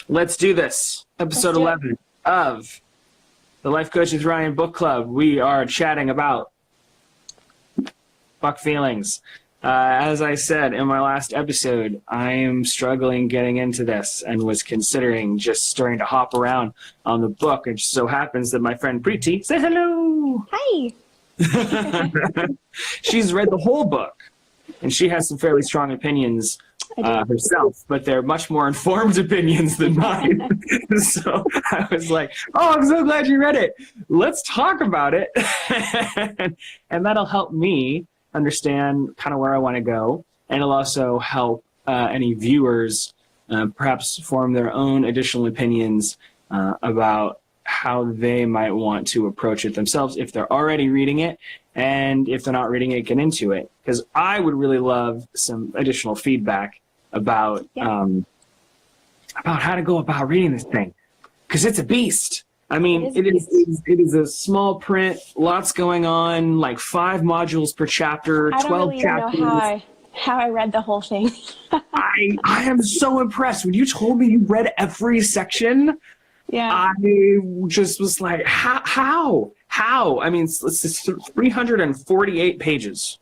Let's do this. Episode 11 of the Life Coach with Ryan Book Club. We are chatting about Fxck Feelings. As I said in my last episode, I am struggling getting into this and was considering just starting to hop around on the book. It just so happens that my friend Preeti, say hello. Hi. She's read the whole book, and she has some fairly strong opinions herself, but they're much more informed opinions than mine. So I was like, oh, I'm so glad you read it. Let's talk about it. And that'll help me understand kind of where I want to go. And it'll also help any viewers perhaps form their own additional opinions about how they might want to approach it themselves if they're already reading it, and if they're not reading it, get into it. Because I would really love some additional feedback about how to go about reading this thing, because it's a beast. I mean, it is a small print, lots going on, like 5 modules per chapter, 12 chapters. I don't really know how I read the whole thing. I am so impressed. When you told me you read every section, I just was like, how? I mean, it's 348 pages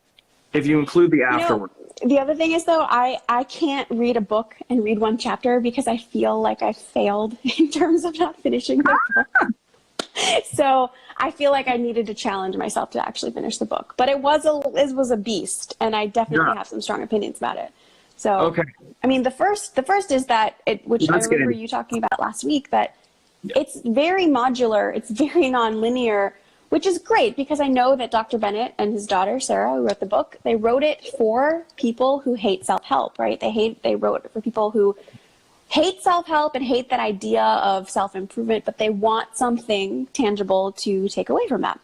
if you include the afterword. The other thing is, though, I can't read a book and read one chapter because I feel like I failed in terms of not finishing the book. So I feel like I needed to challenge myself to actually finish the book. But it was a beast, and I definitely have some strong opinions about it. So, I mean, the first is that, which I remember you talking about last week, that it's very modular, it's very non-linear, which is great because I know that Dr. Bennett and his daughter, Sarah, who wrote the book, they wrote it for people who hate self-help, right? They wrote it for people who hate self-help and hate that idea of self-improvement, but they want something tangible to take away from that.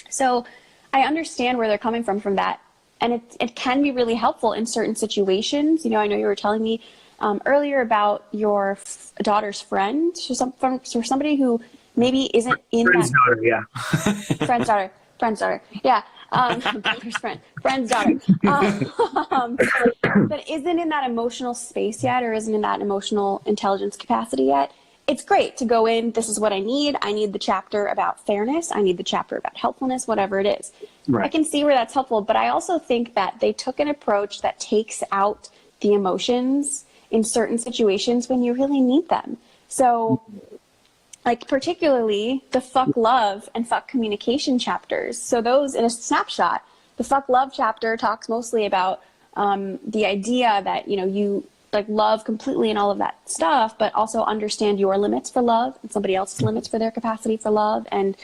So I understand where they're coming from that. And it can be really helpful in certain situations. You know, I know you were telling me earlier about your daughter's friend, so somebody who maybe isn't in friend's that daughter, yeah. friend's daughter, yeah. Daughter's friend's daughter, that isn't in that emotional space yet, or isn't in that emotional intelligence capacity yet. It's great to go in. This is what I need. I need the chapter about fairness. I need the chapter about helpfulness, whatever it is. Right. I can see where that's helpful, but I also think that they took an approach that takes out the emotions in certain situations when you really need them. So, like particularly the Fxck Love and Fxck Communication chapters. So those, in a snapshot, the Fxck Love chapter talks mostly about the idea that, you know, you like love completely and all of that stuff, but also understand your limits for love and somebody else's limits for their capacity for love. And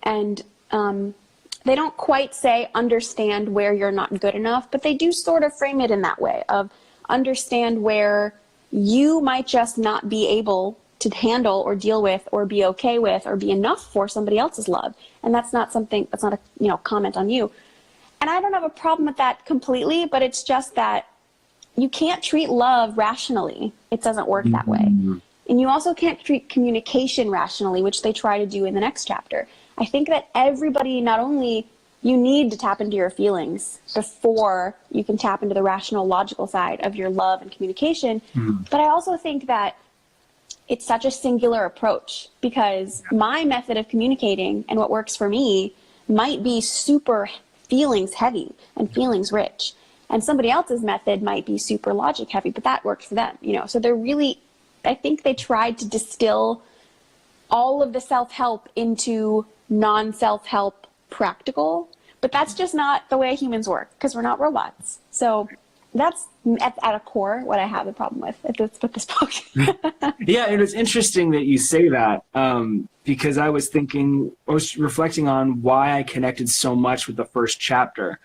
they don't quite say understand where you're not good enough, but they do sort of frame it in that way of understand where you might just not be able to handle or deal with or be okay with or be enough for somebody else's love. And that's not something, that's not a, you know, comment on you. And I don't have a problem with that completely, but it's just that you can't treat love rationally. It doesn't work that way. And you also can't treat communication rationally, which they try to do in the next chapter. I think that everybody, not only you need to tap into your feelings before you can tap into the rational, logical side of your love and communication, but I also think that it's such a singular approach, because my method of communicating and what works for me might be super feelings heavy and feelings rich. And somebody else's method might be super logic heavy, but that works for them, you know? So they're really, I think they tried to distill all of the self-help into non-self-help practical, but that's just not the way humans work, because we're not robots. So that's at a core what I have a problem with this book. Yeah, and it's interesting that you say that, because I was reflecting on why I connected so much with the first chapter.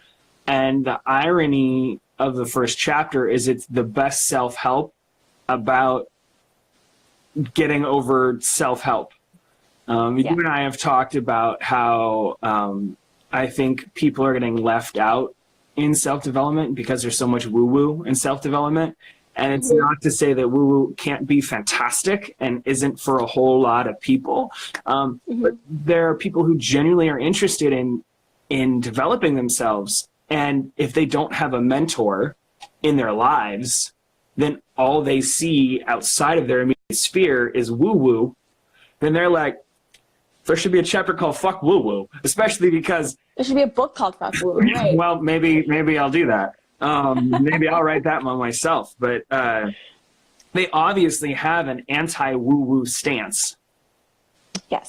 And the irony of the first chapter is it's the best self-help about getting over self-help. You and I have talked about how I think people are getting left out in self-development because there's so much woo-woo in self-development. And it's not to say that woo-woo can't be fantastic and isn't for a whole lot of people. But there are people who genuinely are interested in developing themselves. And if they don't have a mentor in their lives, then all they see outside of their immediate sphere is woo-woo, then they're like, there should be a chapter called Fuck Woo-Woo, especially because... There should be a book called Fuck Woo, right? Well, maybe I'll do that. Maybe I'll write that one myself. But they obviously have an anti-woo-woo stance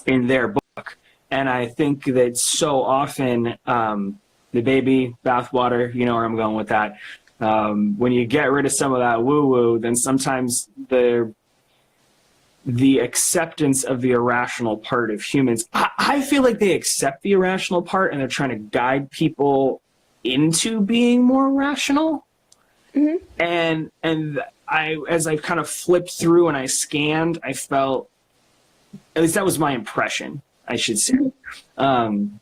in their book. And I think that so often the baby bathwater, you know where I'm going with that. When you get rid of some of that woo-woo, then sometimes the acceptance of the irrational part of humans, I feel like they accept the irrational part and they're trying to guide people into being more rational. Mm-hmm. And as I kind of flipped through and I scanned, I felt, at least that was my impression, I should say. Mm-hmm.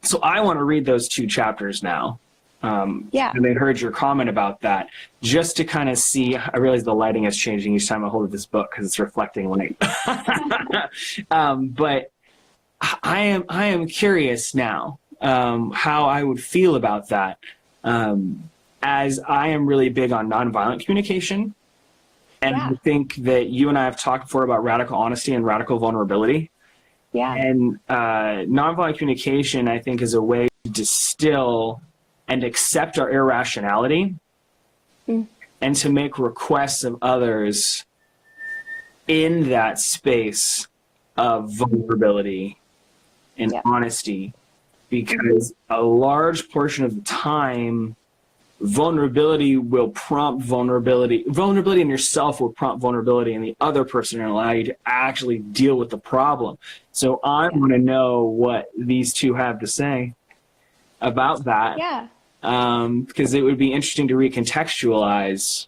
So I want to read those 2 chapters now. And I heard your comment about that, just to kind of see. I realize the lighting is changing each time I hold up this book because it's reflecting light. But I am curious now how I would feel about that, as I am really big on nonviolent communication, and I think that you and I have talked before about radical honesty and radical vulnerability. Yeah. And nonviolent communication, I think, is a way to distill and accept our irrationality and to make requests of others in that space of vulnerability and honesty, because a large portion of the time, vulnerability will prompt vulnerability. Vulnerability in yourself will prompt vulnerability in the other person and allow you to actually deal with the problem. So I want to know what these 2 have to say about that. Yeah. Because it would be interesting to recontextualize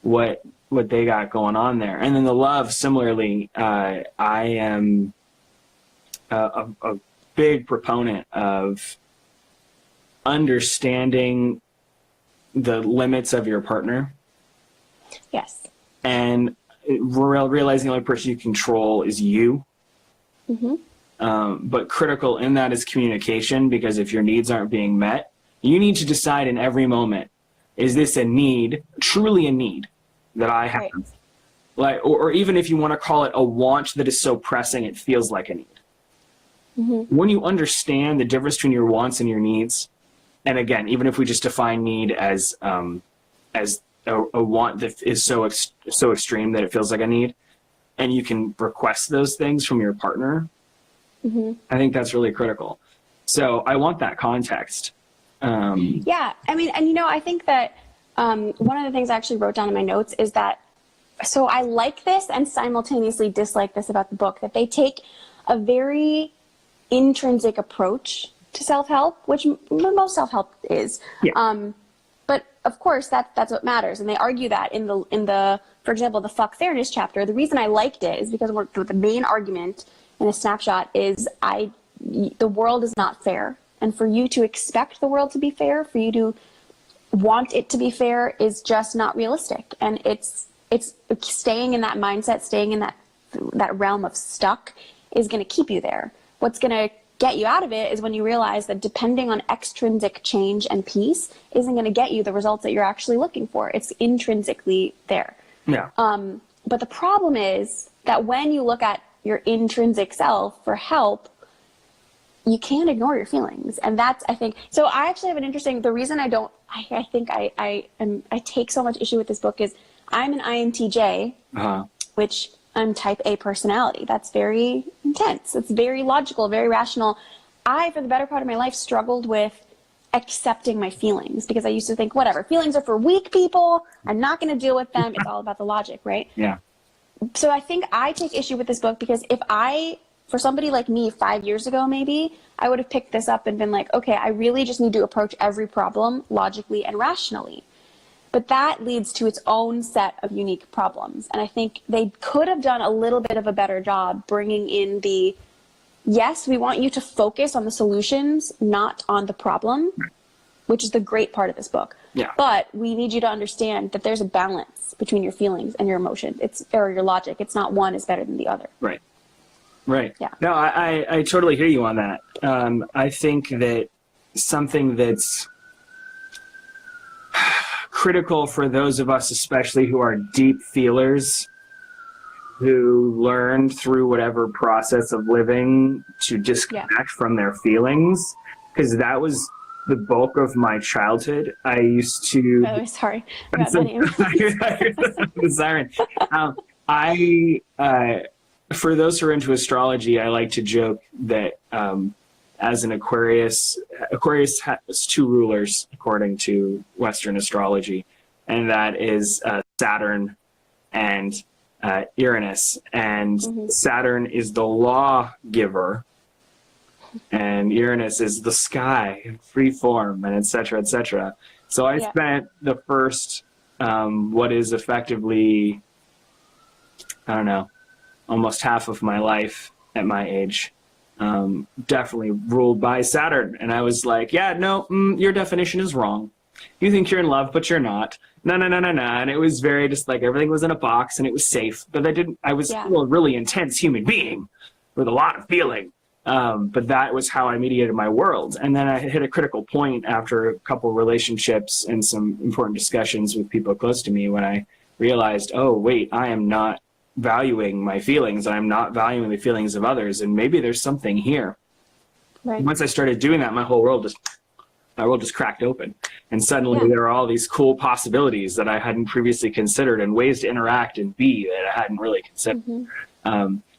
what they got going on there. And then the love, similarly, I am a big proponent of understanding the limits of your partner. Yes. And realizing the only person you control is you. Mm-hmm. But critical in that is communication, because if your needs aren't being met, you need to decide in every moment, is this a need, truly a need that I have? Right. Like, or even if you want to call it a want that is so pressing it feels like a need. Mm-hmm. When you understand the difference between your wants and your needs, and again, even if we just define need as a want that is so extreme that it feels like a need, and you can request those things from your partner, I think that's really critical. So I want that context. Yeah, I mean, and I think that one of the things I actually wrote down in my notes is that, so I like this and simultaneously dislike this about the book, that they take a very intrinsic approach to self-help, which most self-help is. Yeah. But of course, that's what matters. And they argue that in the, for example, the Fuck Fairness chapter, the reason I liked it is because the main argument in a snapshot is the world is not fair. And for you to expect the world to be fair, for you to want it to be fair, is just not realistic. And it's staying in that mindset, staying in that realm of stuck is going to keep you there. What's going to get you out of it is when you realize that depending on extrinsic change and peace isn't going to get you the results that you're actually looking for. It's intrinsically there. Yeah. But the problem is that when you look at your intrinsic self for help, you can't ignore your feelings. And that's, I think, so I actually have an interesting, the reason I take so much issue with this book is I'm an INTJ, which I'm type A personality. That's very intense. It's very logical, very rational. I, for the better part of my life, struggled with accepting my feelings because I used to think, whatever, feelings are for weak people. I'm not going to deal with them. It's all about the logic, right? Yeah. So I think I take issue with this book because for somebody like me 5 years ago, maybe, I would have picked this up and been like, okay, I really just need to approach every problem logically and rationally. But that leads to its own set of unique problems. And I think they could have done a little bit of a better job bringing in yes, we want you to focus on the solutions, not on the problem, which is the great part of this book. Yeah. But we need you to understand that there's a balance between your feelings and your emotions. Or your logic. It's not one is better than the other. Right. Right. Yeah. No, I totally hear you on that. I think that something that's critical for those of us, especially who are deep feelers, who learned through whatever process of living to disconnect from their feelings, because that was the bulk of my childhood. I used to. Oh, sorry about that name. The siren. For those who are into astrology, I like to joke that as an Aquarius has two rulers according to Western astrology, and that is Saturn and Uranus. And Saturn is the lawgiver, and Uranus is the sky and free form, and et cetera, et cetera. So I spent the first, what is effectively, I don't know, almost half of my life at my age, definitely ruled by Saturn. And I was like, yeah, no, your definition is wrong. You think you're in love, but you're not. No. And it was very just like everything was in a box and it was safe. But I was still a really intense human being with a lot of feeling. But that was how I mediated my world. And then I hit a critical point after a couple relationships and some important discussions with people close to me when I realized, oh, wait, I am not valuing my feelings. I'm not valuing the feelings of others. And maybe there's something here. Right. Once I started doing that, my world just cracked open. And suddenly there are all these cool possibilities that I hadn't previously considered and ways to interact and be that I hadn't really considered.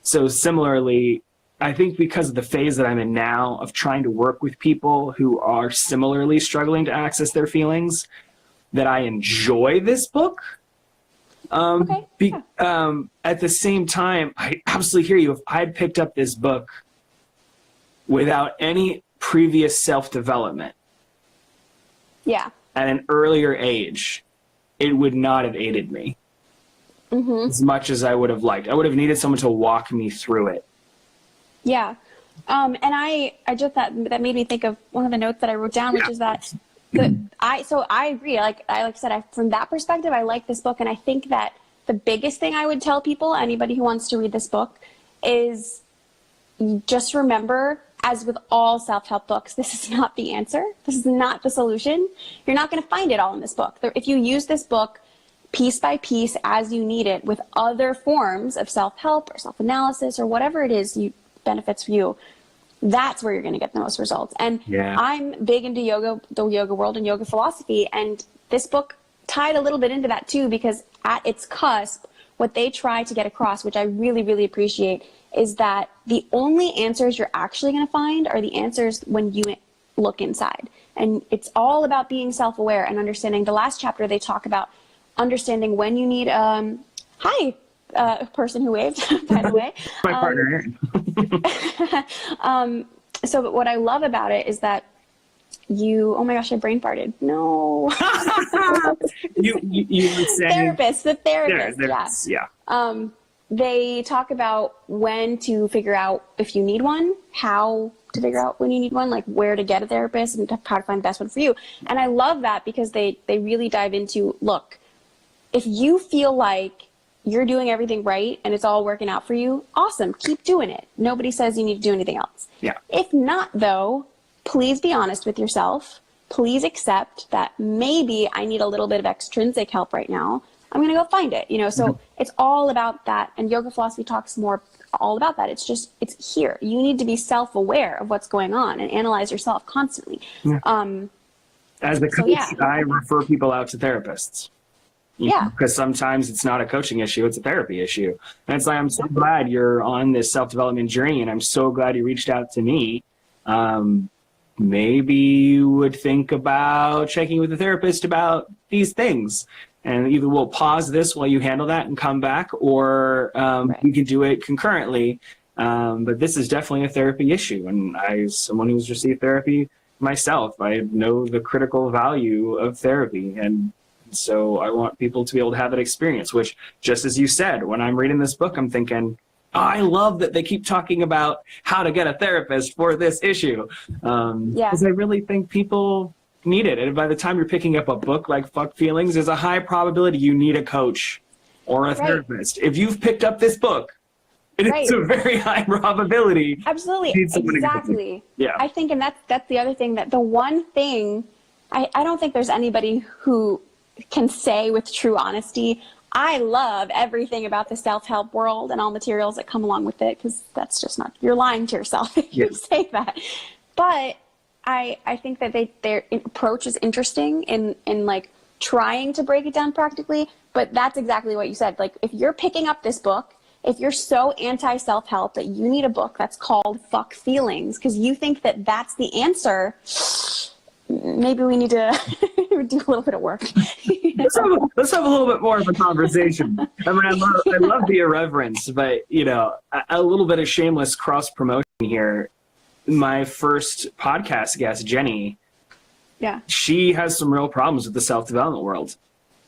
So similarly, I think because of the phase that I'm in now of trying to work with people who are similarly struggling to access their feelings, that I enjoy this book. At the same time, I absolutely hear you. If I'd picked up this book without any previous self-development at an earlier age, it would not have aided me as much as I would have liked. I would have needed someone to walk me through it. Yeah. And I just, that made me think of one of the notes that I wrote down, which is that I agree. Like I said, from that perspective, I like this book. And I think that the biggest thing I would tell people, anybody who wants to read this book, is just remember, as with all self-help books, this is not the answer. This is not the solution. You're not going to find it all in this book. If you use this book piece by piece as you need it with other forms of self-help or self-analysis or whatever it is benefits for you, that's where you're going to get the most results. And I'm big into yoga, the yoga world and yoga philosophy. And this book tied a little bit into that too, because at its cusp, what they try to get across, which I really, really appreciate, is that the only answers you're actually going to find are the answers when you look inside. And it's all about being self-aware and understanding. The last chapter, they talk about understanding when you need, person who waved, by the way. My partner. So what I love about it is that oh my gosh, I brain farted. No. you were saying. The therapist, they talk about when to figure out if you need one, how to figure out when you need one, like where to get a therapist and how to find the best one for you. And I love that because they really dive into, look, if you feel like you're doing everything right and it's all working out for you, awesome, keep doing it. Nobody says you need to do anything else. Yeah. If not, though, please be honest with yourself. Please accept that maybe I need a little bit of extrinsic help right now. I'm going to go find it, so it's all about that. And yoga philosophy talks more all about that. It's here. You need to be self-aware of what's going on and analyze yourself constantly. Yeah. As a coach, I refer people out to therapists. Because sometimes it's not a coaching issue, it's a therapy issue. And it's like, I'm so glad you're on this self-development journey, and I'm so glad you reached out to me. Maybe you would think about checking with a therapist about these things. And either we'll pause this while you handle that and come back, or we can do it concurrently. But this is definitely a therapy issue. And as someone who's received therapy myself, I know the critical value of therapy. And so I want people to be able to have that experience, which, just as you said, when I'm reading this book, I'm thinking, I love that they keep talking about how to get a therapist for this issue. Because I really think people need it. And by the time you're picking up a book like Fxck Feelings, there's a high probability you need a coach or a therapist. If you've picked up this book, it's a very high probability. Absolutely. Exactly. Yeah. I think, and that's the other thing, that the one thing, I don't think there's anybody who can say with true honesty, I love everything about the self-help world and all materials that come along with it, because that's just not, you're lying to yourself if you say that. But I think that their approach is interesting in like trying to break it down practically, but that's exactly what you said. Like, if you're picking up this book, if you're so anti-self-help that you need a book that's called Fxck Feelings because you think that that's the answer, maybe we need to do a little bit of work. Let's have a little bit more of a conversation. I mean, I love the irreverence, but, you know, a little bit of shameless cross-promotion here. My first podcast guest, Jenny, she has some real problems with the self-development world.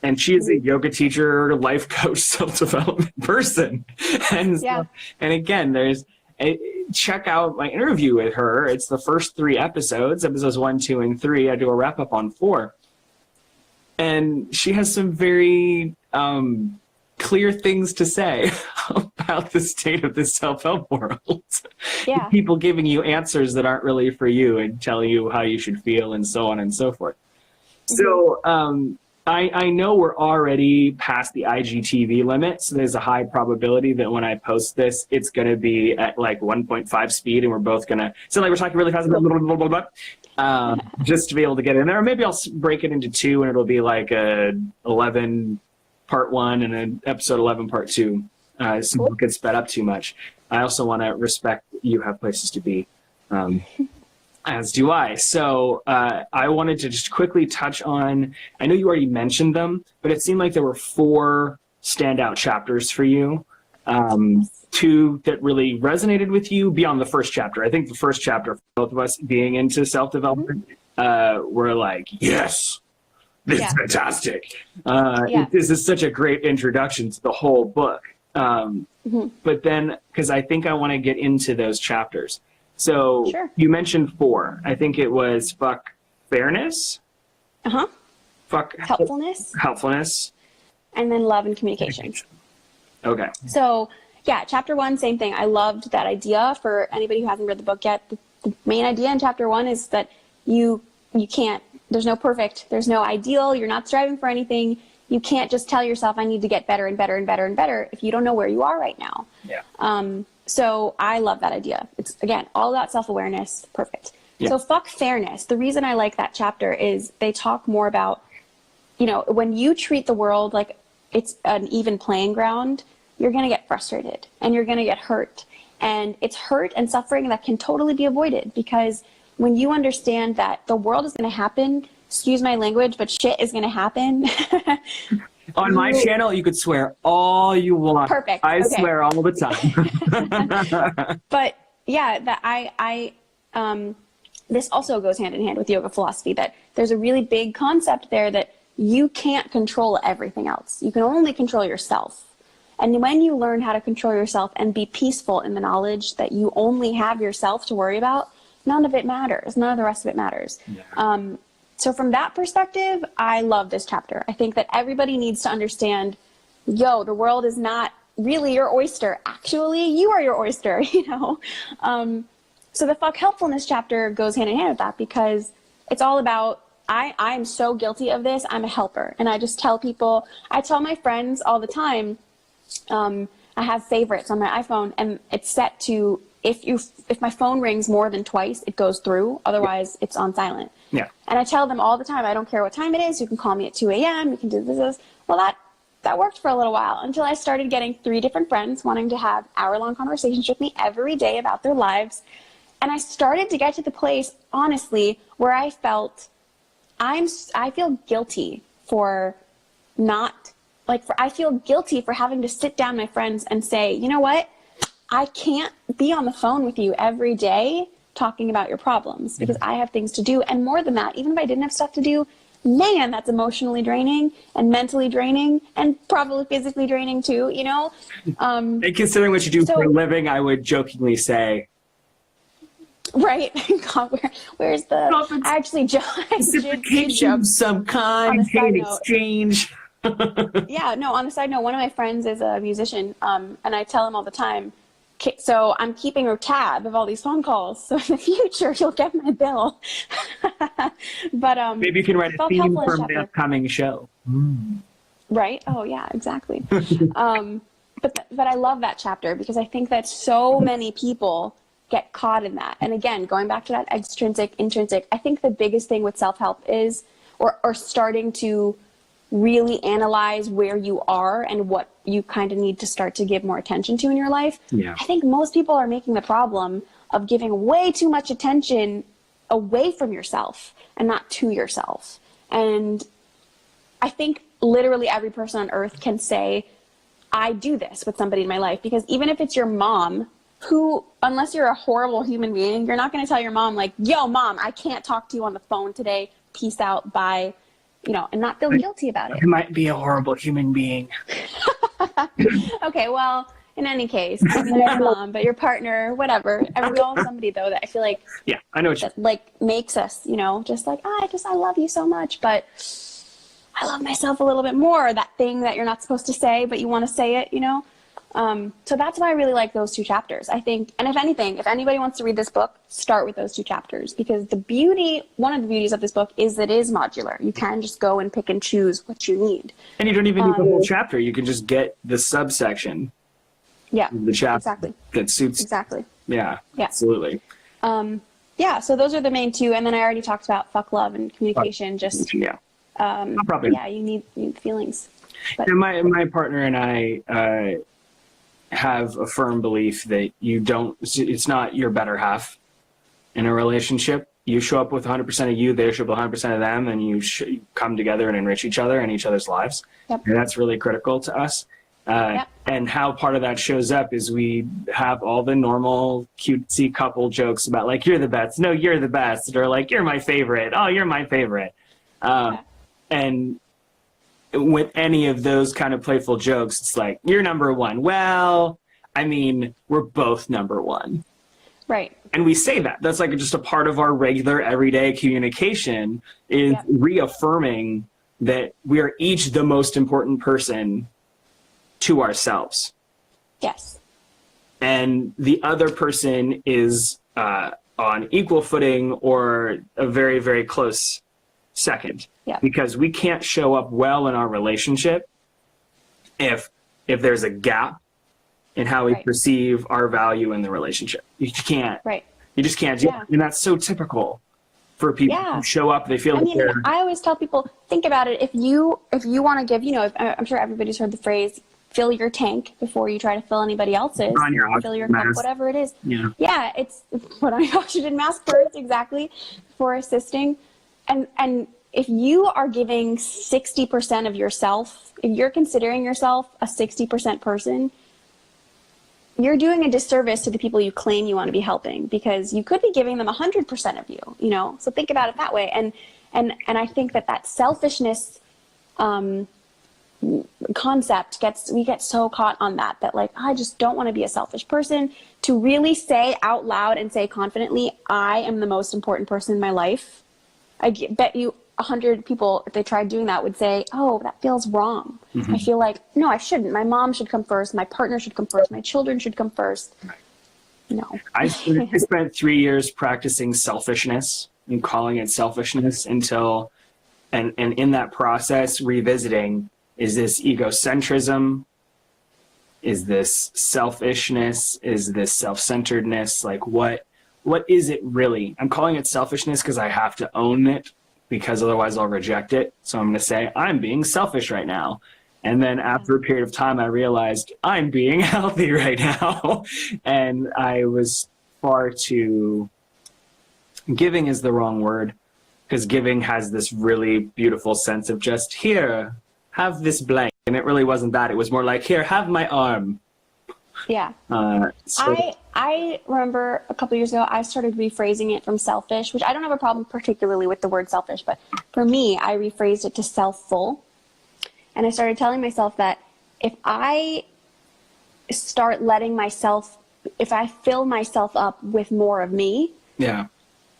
And she is a yoga teacher, life coach, self-development person. And, and again, check out my interview with her. It's the first 3 episodes 1, 2, and 3. I do a wrap-up on 4. And she has some very clear things to say about the state of the self-help world. People giving you answers that aren't really for you and telling you how you should feel and so on and so forth. So I know we're already past the IGTV limit, so there's a high probability that when I post this, it's going to be at like 1.5 speed, and we're both going to sound like we're talking really fast, just to be able to get in there. Or maybe I'll break it into 2, and it'll be like a 11 part 1 and an episode 11 part 2. So it gets sped up too much. I also want to respect you have places to be. As do I. So I wanted to just quickly touch on, I know you already mentioned them, but it seemed like there were 4 standout chapters for you. 2 that really resonated with you beyond the first chapter. I think the first chapter, for both of us being into self-development, we're like, yes, this is fantastic. This is such a great introduction to the whole book. But then, because I think I want to get into those chapters. So you mentioned 4. I think it was Fxck Fairness. Fxck Helpfulness. And then Love and Communication. Okay. So chapter 1, same thing. I loved that idea. For anybody who hasn't read the book yet, the main idea in chapter 1 is that you can't, there's no perfect, there's no ideal, you're not striving for anything. You can't just tell yourself, I need to get better and better and better and better if you don't know where you are right now. So I love that idea. It's, again, all about self-awareness. Perfect. So Fxck Fairness, the reason I like that chapter is they talk more about, you know, when you treat the world like it's an even playing ground, you're going to get frustrated and you're going to get hurt. And it's hurt and suffering that can totally be avoided, because when you understand that the world is going to happen, excuse my language, but shit is going to happen. On my channel, you could swear all you want. Perfect. I swear all the time. But that this also goes hand in hand with yoga philosophy, that there's a really big concept there that you can't control everything else. You can only control yourself. And when you learn how to control yourself and be peaceful in the knowledge that you only have yourself to worry about, none of it matters. None of the rest of it matters. So from that perspective, I love this chapter. I think that everybody needs to understand, the world is not really your oyster. Actually, you are your oyster, you know? So the Fxck Helpfulness chapter goes hand in hand with that, because it's all about, I'm so guilty of this. I'm a helper. And I just tell people, I tell my friends all the time, I have favorites on my iPhone, and it's set to, if my phone rings more than twice, it goes through. Otherwise, it's on silent. And I tell them all the time, I don't care what time it is. You can call me at 2 a.m. You can do this. Well, that worked for a little while, until I started getting 3 different friends wanting to have hour-long conversations with me every day about their lives. And I started to get to the place, honestly, where I felt, I feel guilty for not, I feel guilty for having to sit down with my friends and say, you know what? I can't be on the phone with you every day talking about your problems, because I have things to do. And more than that, even if I didn't have stuff to do, man, that's emotionally draining and mentally draining and probably physically draining too, you know? And considering what you do for a living, I would jokingly say. Right. God, where's the, I actually reciprocation of some kind, pain exchange. On the side note, one of my friends is a musician, and I tell him all the time, so I'm keeping a tab of all these phone calls, so in the future you'll get my bill. But maybe you can write a theme for the upcoming show. Right? Oh yeah, exactly. But I love that chapter because I think that so many people get caught in that. And again, going back to that extrinsic, intrinsic, I think the biggest thing with self-help is, or starting to really analyze where you are and what you kind of need to start to give more attention to in your life. Yeah. I think most people are making the problem of giving way too much attention away from yourself and not to yourself. And I think literally every person on earth can say, I do this with somebody in my life, because even if it's your mom, who, unless you're a horrible human being, you're not going to tell your mom like, yo mom, I can't talk to you on the phone today. Peace out. Bye. You know, and not feel guilty about it. You might be a horrible human being. Okay. Well, in any case, not your mom, but your partner, whatever. We all have somebody though that I feel like, Yeah, I know what that like makes us, you know, just like, I love you so much, but I love myself a little bit more. That thing that you're not supposed to say, but you want to say it, you know? So that's why I really like those two chapters, I think. And if anything, if anybody wants to read this book, start with those two chapters, because one of the beauties of this book is that it is modular. You can just go and pick and choose what you need. And you don't even need the whole chapter. You can just get the subsection. Yeah, The chapter exactly. that suits. Exactly. Yeah, Yeah. absolutely. Yeah, so those are the main two. And then I already talked about fuck love and communication. Just, Yeah. yeah, you need feelings. But And my partner and I have a firm belief that it's not your better half in a relationship. You show up with 100% of you, they show up with 100% of them, and you come together and enrich each other and each other's lives. Yep. And that's really critical to us. Yep. And how part of that shows up is we have all the normal cutesy couple jokes about like, you're the best. No, you're the best. Or like, you're my favorite. Oh, you're my favorite. And with any of those kind of playful jokes, it's like, you're number one. Well, I mean, we're both number one. right. And we say that. That's like just a part of our regular everyday communication is Yep. reaffirming that we are each the most important person to ourselves. Yes. And the other person is on equal footing or a very, very close second. Yeah. Because we can't show up well in our relationship if there's a gap in how we Right. perceive our value in the relationship. You can't. Right. You just can't do Yeah. it. And that's so typical for people Yeah. who show up, they feel I like mean, they're... I always tell people, think about it. If you want to give, you know, I'm sure everybody's heard the phrase, fill your tank before you try to fill anybody else's. Put on your Fill your oxygen cup, mask. whatever it is. Yeah. Yeah, it's put on your oxygen mask first, exactly, before assisting. And if you are giving 60% of yourself, if you're considering yourself a 60% person, you're doing a disservice to the people you claim you want to be helping, because you could be giving them 100% of you, you know? So think about it that way. And I think that selfishness concept we get so caught on that like, I just don't want to be a selfish person. To really say out loud and say confidently, I am the most important person in my life. I bet you 100 people, if they tried doing that, would say, oh, that feels wrong. I feel like, no, I shouldn't. My mom should come first. My partner should come first. My children should come first. No. I spent 3 years practicing selfishness and calling it selfishness until, and in that process, revisiting, is this egocentrism? Is this selfishness? Is this self-centeredness? Like what is it really? I'm calling it selfishness because I have to own it, because otherwise I'll reject it. So I'm going to say, I'm being selfish right now. And then after a period of time, I realized I'm being healthy right now. And I was far too, giving is the wrong word, because giving has this really beautiful sense of just, here, have this blank. And it really wasn't that. It was more like, here, have my arm. Yeah. So, I remember a couple years ago, I started rephrasing it from selfish, which I don't have a problem particularly with the word selfish, but for me, I rephrased it to self-full. And I started telling myself that if I start letting myself, if I fill myself up with more of me, yeah.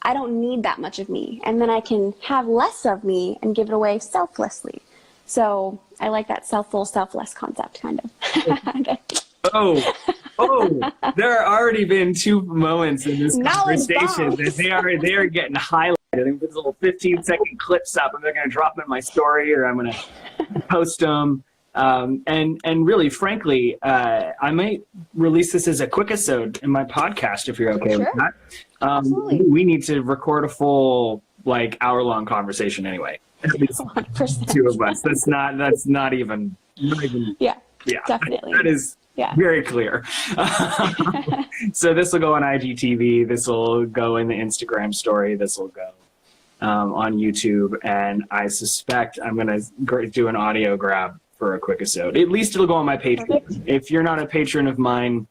I don't need that much of me. And then I can have less of me and give it away selflessly. So I like that self-full, selfless concept, kind of. Oh, there have already been 2 moments in this Knowledge conversation bombs. that they are getting highlighted I'm going to put little 15-second clips up. I'm going to drop them in my story, or I'm going to post them. And really, frankly, I might release this as a quick episode in my podcast if you're okay with that. Absolutely. We need to record a full hour-long conversation anyway. At least 100%. two of us. That's not even. Yeah. Yeah, definitely. That is very clear. So this will go on IGTV. This will go in the Instagram story. This will go on YouTube. And I suspect I'm going to do an audio grab for a quick episode. At least it'll go on my Patreon. Perfect. If you're not a patron of mine,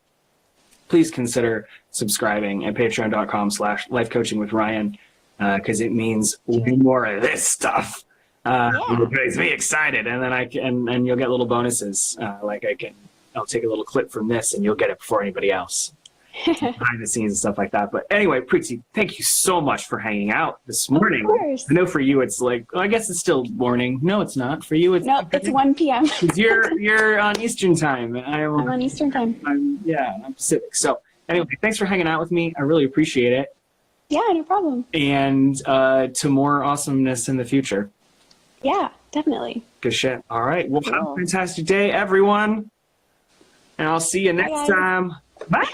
please consider subscribing at patreon.com/lifecoachingwithryan because it means way more of this stuff. It makes me excited, and then and you'll get little bonuses. I'll take a little clip from this, and you'll get it before anybody else. Behind the scenes and stuff like that. But anyway, Preeti, thank you so much for hanging out this morning. Of course. I know for you it's I guess it's still morning. No, it's not. For you, it's 1 p.m. You're on Eastern time. I'm on Eastern time. I'm Pacific. So anyway, thanks for hanging out with me. I really appreciate it. Yeah, no problem. And to more awesomeness in the future. Yeah, definitely. Good shit. All right. Well, have a fantastic day, everyone. And I'll see you next time. Bye.